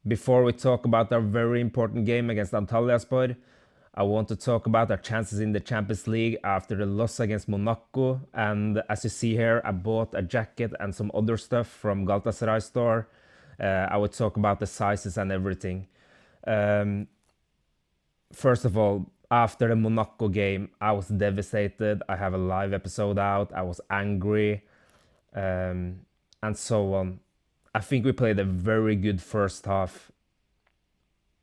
Before we talk about our very important game against Antalyaspor, I want to talk about our chances in the Champions League after the loss against Monaco. And as you see here, I bought a jacket and some other stuff from Galatasaray store. I would talk about the sizes and everything. Um, First of all, after the Monaco game, I was devastated. I have a live episode out. I was angry, um, and so on. I think we played a very good first half,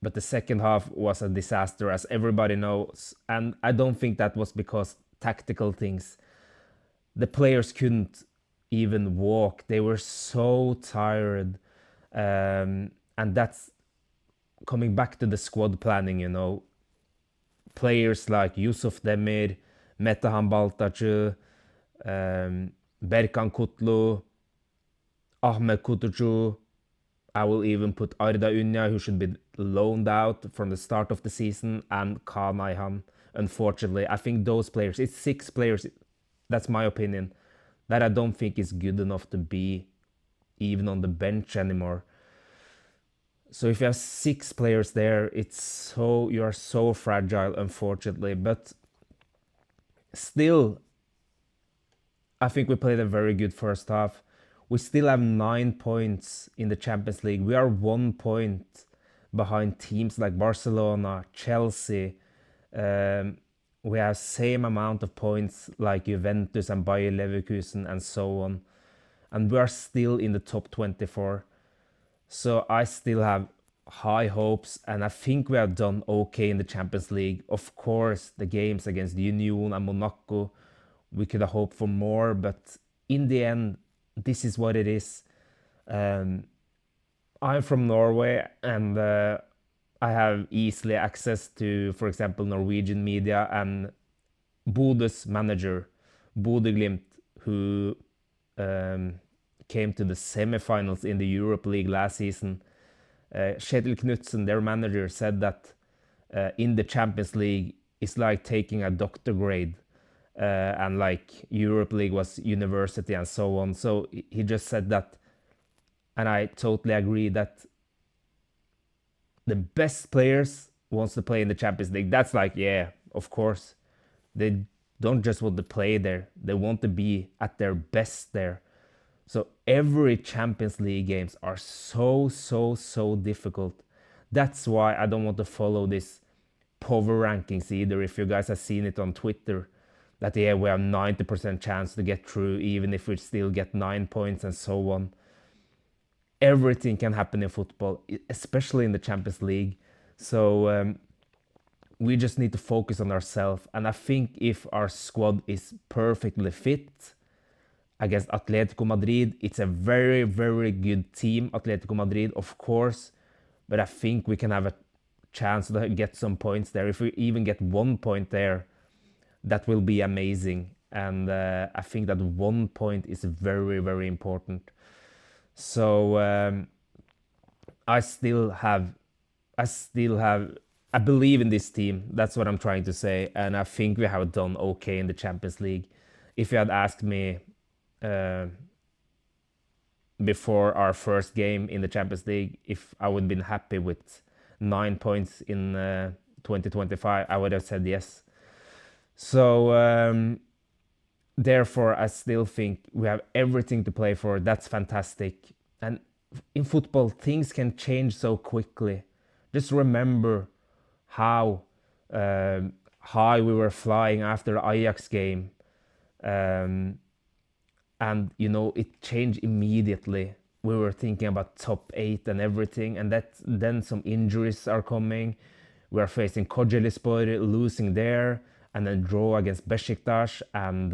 but the second half was a disaster, as everybody knows. And I don't think that was because tactical things. The players couldn't even walk. They were so tired. And that's coming back to the squad planning. Players like Yusuf Demir, Metehan Baltacu, Berkan Kutlu, Ahmet Kutucu. I will even put Arda Unya, who should be loaned out from the start of the season, and Kaan Ayhan. Unfortunately, I think those players, it's 6 players, that's my opinion, that I don't think is good enough to be even on the bench anymore. So if you have 6 players there, you are so fragile, unfortunately. But still, I think we played a very good first half. We still have 9 points in the Champions League. We are 1 point behind teams like Barcelona, Chelsea. Um, we have same amount of points like Juventus and Bayer Leverkusen and so on. And we are still in the top 24. So I still have high hopes, and I think we have done okay in the Champions League. Of course, the games against Union and Monaco, we could have hoped for more, but in the end, this is what it is. Um, I'm from Norway, and I have easily access to, for example, Norwegian media and Bodø's manager, Bodø Glimt, who um, came to the semifinals in the Europe League last season. Kjetil Knutsen, their manager, said that in the Champions League it's like taking a doctor grade, and like Europe League was university and so on. So he just said that, and I totally agree that the best players wants to play in the Champions League. That's like, yeah, of course. They don't just want to play there. They want to be at their best there. So every Champions League games are so difficult. That's why I don't want to follow this power rankings either. If you guys have seen it on Twitter, that yeah, we have 90% chance to get through even if we still get 9 points and so on. Everything can happen in football, especially in the Champions League. So we just need to focus on ourselves. And I think if our squad is perfectly fit against Atletico Madrid, it's a very good team, Atletico Madrid, of course. But I think we can have a chance to get some points there. If we even get 1 point there, that will be amazing. And I think that 1 point is very important. So I still have, I still have, I believe in this team. That's what I'm trying to say, and I think we have done okay in the Champions League. If you had asked me uh, before our first game in the Champions League if I would have been happy with 9 points in 2025, I would have said yes. So therefore, I still think we have everything to play for. That's fantastic. And in football, things can change so quickly. Just remember how high we were flying after the Ajax game. Um, and it changed immediately. We were thinking about top 8 and everything, and that then some injuries are coming. We are facing Kocaelispor, losing there, and then draw against Besiktas and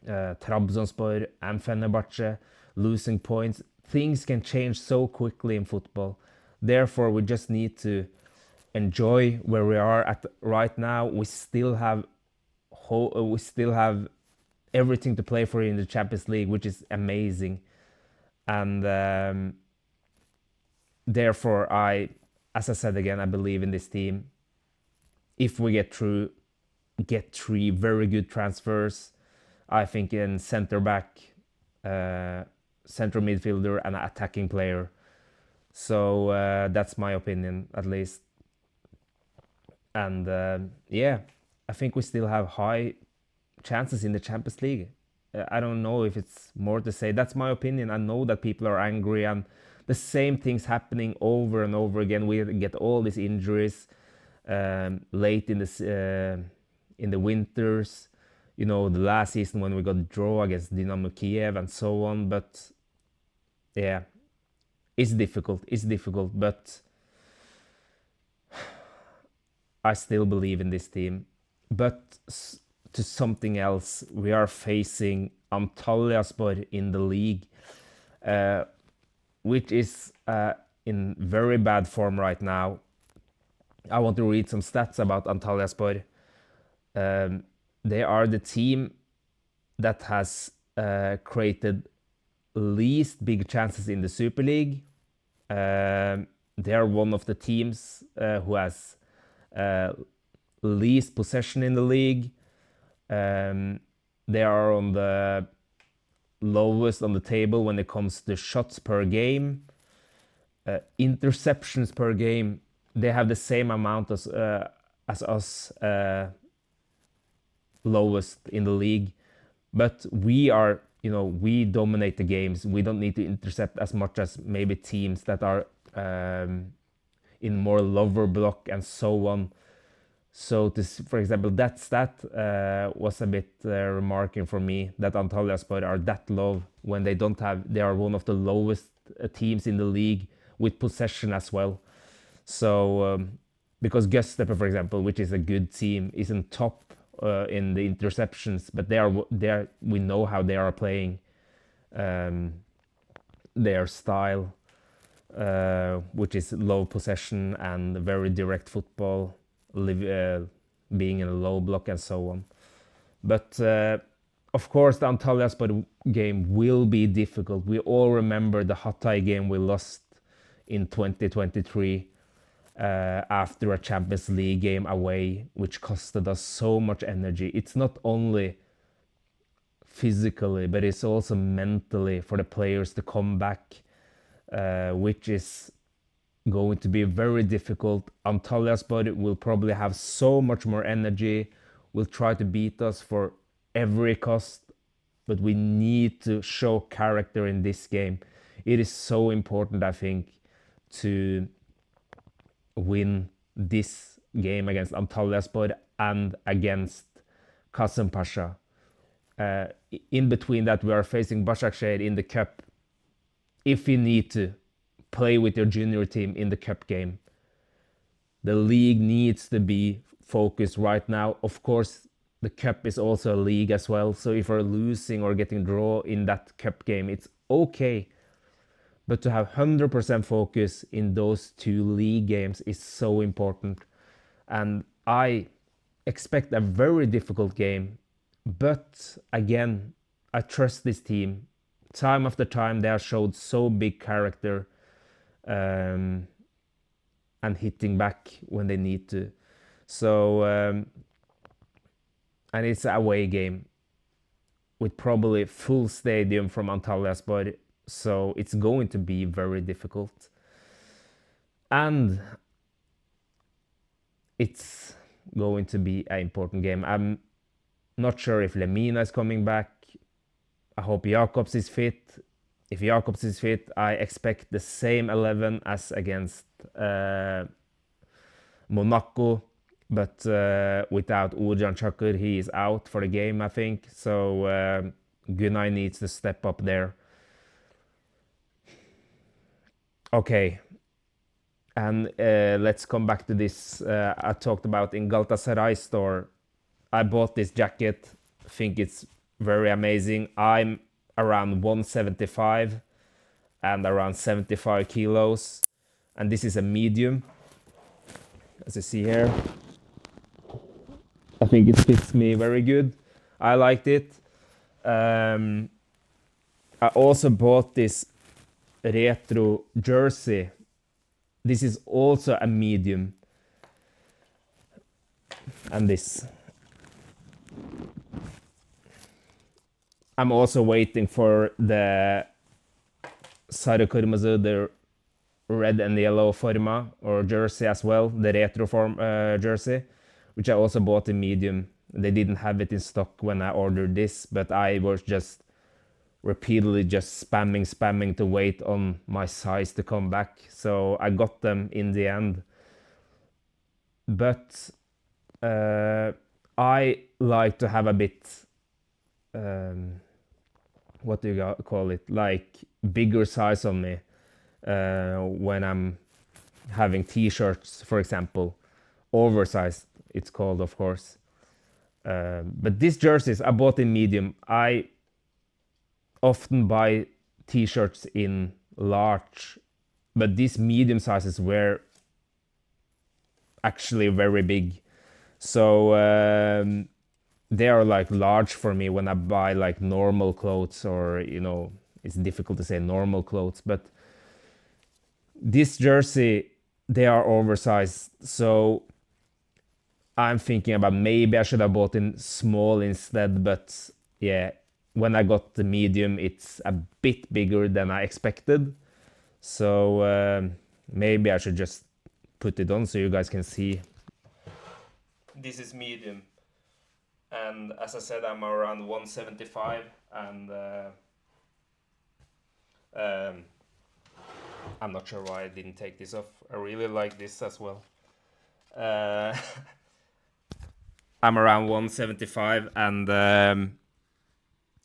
Trabzonspor and Fenerbahce, losing points. Things can change so quickly in football. Therefore, we just need to enjoy where we are at right now. We still have everything to play for in the Champions League, which is amazing. And therefore, as I said again, I believe in this team. If we get through, get 3 very good transfers, I think in center back, center midfielder, and an attacking player. So that's my opinion, at least. And yeah, I think we still have high chances in the Champions League. I don't know if it's more to say. That's my opinion. I know that people are angry and the same things happening over and over again. We get all these injuries late in the winters. You know, the last season when we got draw against Dynamo Kiev and so on. But yeah, it's difficult. It's difficult, but I still believe in this team. But to something else, we are facing Antalyaspor in the league, uh, which is in very bad form right now. I want to read some stats about Antalyaspor. Um, they are the team that has created least big chances in the Super League. They are one of the teams who has uh, least possession in the league. Um, they are on the lowest on the table when it comes to shots per game, interceptions per game. They have the same amount as us, lowest in the league. But we are, you know, we dominate the games. We don't need to intercept as much as maybe teams that are in more lower block and so on. So, for example, that stat was a bit remarking for me that Antalyaspor are that low when they don't have. They are one of the lowest teams in the league with possession as well. So, because GSStore, for example, which is a good team, isn't top in the interceptions, but they are. We know how they are playing, um, their style, which is low possession and very direct football, being in a low block and so on. But of course, the Antalyaspor game will be difficult. We all remember the Hatay game we lost in 2023 after a Champions League game away, which costed us so much energy. It's not only physically, but it's also mentally for the players to come back, which is going to be very difficult. Antalyaspor will probably have so much more energy, will try to beat us for every cost, but we need to show character in this game. It is so important, I think, to win this game against Antalyaspor and against Kasımpaşa. Uh, in between that, we are facing Başakşehir in the cup. If you need to play with your junior team in the cup game, the league needs to be focused right now. Of course, the cup is also a league as well. So if we're losing or getting draw in that cup game, it's okay. But to have 100% focus in those two league games is so important. And I expect a very difficult game. But again, I trust this team. Time after time, they have showed so big character, um, and hitting back when they need to. So, and it's a away game with probably full stadium from Antalyaspor. So it's going to be very difficult. And it's going to be an important game. I'm not sure if Lemina is coming back. I hope Jakobs is fit. If Jakobs is fit, I expect the same 11 as against Monaco, but without Uğurcan Çakır, he is out for the game, I think. So Günay needs to step up there. Okay, and let's come back to this. I talked about in Galatasaray store. I bought this jacket. Think it's very amazing. I'm around 175 and around 75 kilos, and this is a medium, as you see here. I think it fits me very good. I liked it. Um, I also bought this retro jersey. This is also a medium, and this. I'm also waiting for the Sarı Kırmızı, the red and yellow forma or jersey as well, the retro form jersey, which I also bought in medium. They didn't have it in stock when I ordered this, but I was just repeatedly just spamming to wait on my size to come back. So I got them in the end. But I like to have a bit, um, what do you call it, like bigger size on me when I'm having t-shirts, for example, oversized. It's called, of course. But these jerseys I bought in medium. I often buy t-shirts in large, but these medium sizes were actually very big. So they are like large for me when I buy like normal clothes, or it's difficult to say normal clothes, but this jersey, they are oversized. So I'm thinking about maybe I should have bought in small instead, but yeah, when I got the medium, it's a bit bigger than I expected. So maybe I should just put it on so you guys can see. This is medium, and as I said, I'm around 175, and um, I'm not sure why I didn't take this off. I really like this as well. Uh, I'm around 175 and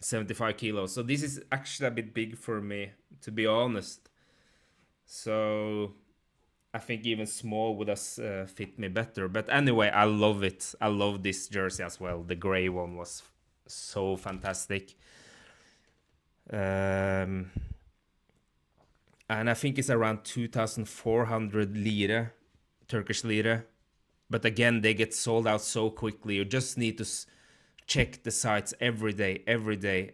75 kilos. So this is actually a bit big for me, to be honest. So I think even small would have fit me better. But anyway, I love it. I love this jersey as well. The gray one was so fantastic. And I think it's around 2,400 lira, Turkish lira. But again, they get sold out so quickly. You just need to check the sites every day,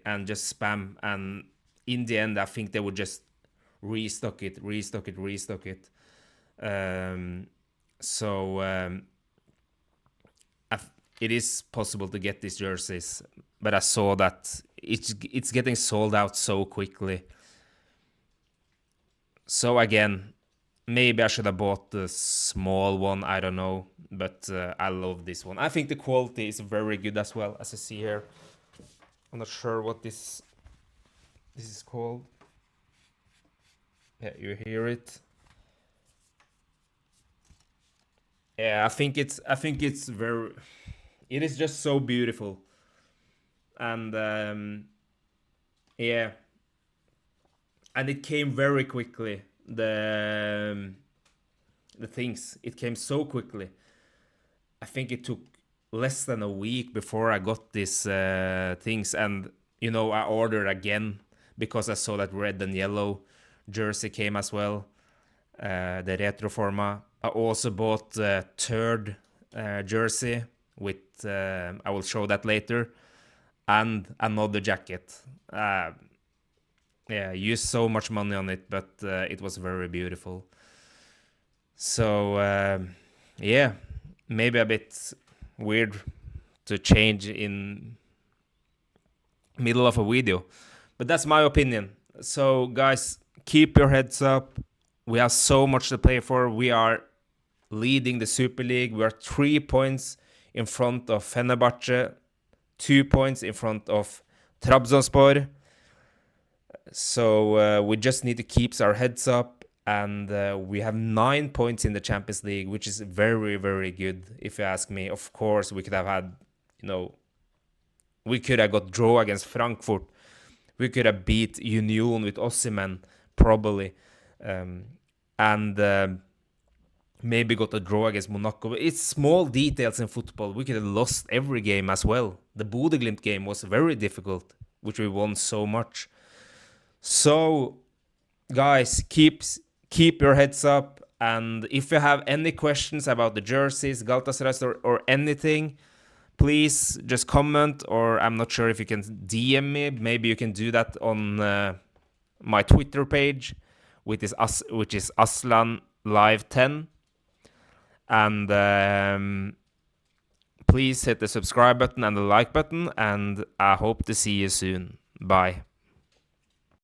and just spam. And in the end, I think they would just restock it. So it is possible to get these jerseys, but I saw that it's getting sold out so quickly. So again, maybe I should have bought the small one, I don't know, but I love this one. I think the quality is very good as well, as you see here. I'm not sure what this is called. Yeah, you hear it. Yeah, I think it's very, it is just so beautiful. And yeah, and it came very quickly. The things, it came so quickly. I think it took less than a week before I got these things, and I ordered again because I saw that red and yellow jersey came as well, the retro forma. I also bought the third jersey with I will show that later, and another jacket. Yeah, I used so much money on it, but it was very beautiful. So yeah, maybe a bit weird to change in middle of a video, but that's my opinion. So guys, keep your heads up. We have so much to play for. We are leading the Super League. We are 3 points in front of Fenerbahce, 2 points in front of Trabzonspor. So we just need to keep our heads up, and we have 9 points in the Champions League, which is very, very good, if you ask me. Of course, we could have had, we could have got draw against Frankfurt. We could have beat Union with Osimhen, probably. And maybe got a draw against Monaco. It's small details in football. We could have lost every game as well. The Bodø/Glimt game was very difficult, which we won so much. So, guys, keep your heads up. And if you have any questions about the jerseys, Galatasaray, or anything, please just comment, or I'm not sure if you can DM me. Maybe you can do that on my Twitter page, which is Aslan Live 10. And please hit the subscribe button and the like button, and I hope to see you soon. Bye.